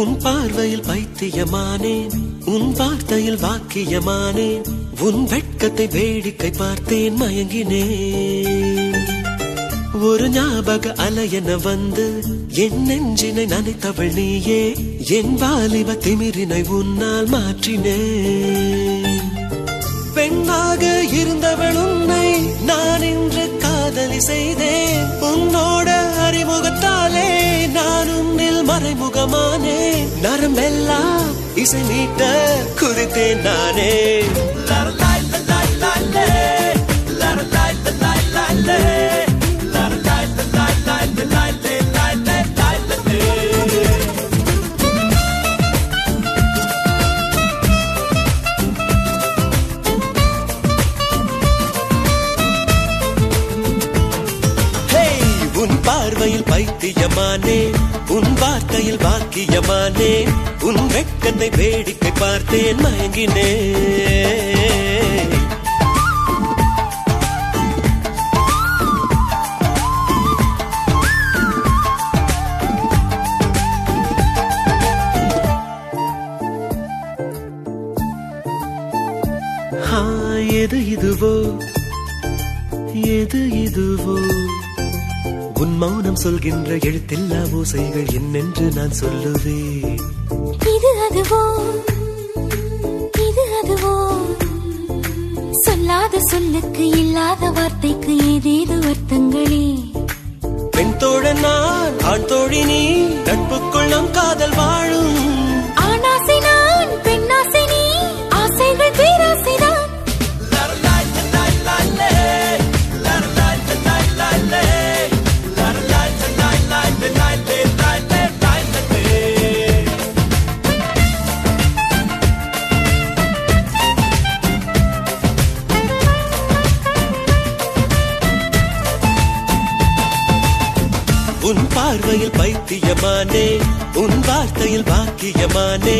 உன் பார்வையில் பைத்தியமானேன், உன் வார்த்தையில் வாக்கியமானேன், உன் வெட்கத்தை வேடிக்கை பார்த்தேன் மயங்கினேன். ஒரு ஞாபக அலையென வந்து என் நெஞ்சினை நனைத்தவள் நீயே, என் வாலிப திமிரினை உன்னால் மாற்றினேன். பெண்ணாக இருந்தவள் உன்னை நான் இன்று காதலி செய்தேன். உன்னோட அறிமுகத்தாலே நான் உன்னில் மறைமுகமானே, நரம்பெல்லாம் இசை மீட்ட குறித்தேன் நானே. உன் பார்வையில் பைத்தியமானே, உன் வார்த்தையில் வாக்கியமானே, உன் வெட்கத்தை வேடிக்கை பார்த்தேன் மயங்கினே. எது இதுவோ எது இதுவோ, உன் மௌனம் சொல்கின்ற எழுத்தில்லா ஓசைகள் என்னென்று நான் சொல்லுவேன். இது அதுவோ இது அதுவோ, சொல்லாத சொல்லுக்கு இல்லாத வார்த்தைக்கு ஏதேது அர்த்தங்களே. பெண் தோழன் நான், ஆண் தோழி நீ, நட்புக்குள் நம் காதல் வாழும். ஆணாசை நான், பெண்ணாசை நீ, ஆசைகள் பேராசைதான். உன் பார்வையில் பைத்தியமானே, உன் வார்த்தையில் வாக்கியமானே,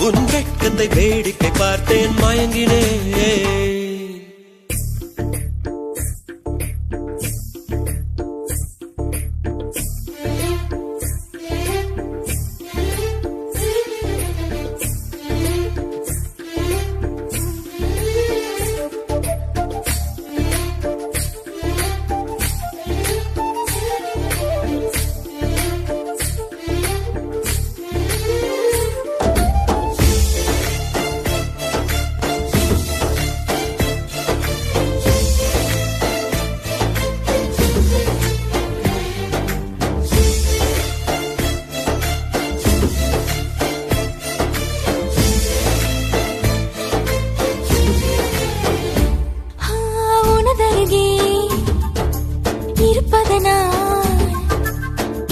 உன் வெட்கத்தை வேடிக்கை பார்த்தேன் மயங்கினே.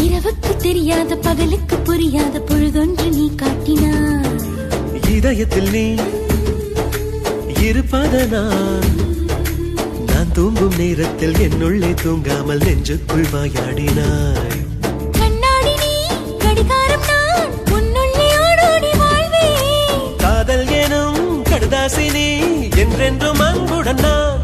இரவுக்கு தெரியாத பகலுக்கு புரியாத பொழுதொன்று நீ காட்டினார். இதயத்தில் நீ இருப்பதனால் நான் தூங்கும் நேரத்தில் என்னுள்ளே தூங்காமல் நெஞ்சுக்குள் வாயாடினாய். கண்ணாடி நீ, கடிகாரம் நான், உன்னுள்ளே ஓடோடி வாழ்வே. காதல் எனும் கடுதாசி நீ, என்றென்றும் அன்புடன் நான்.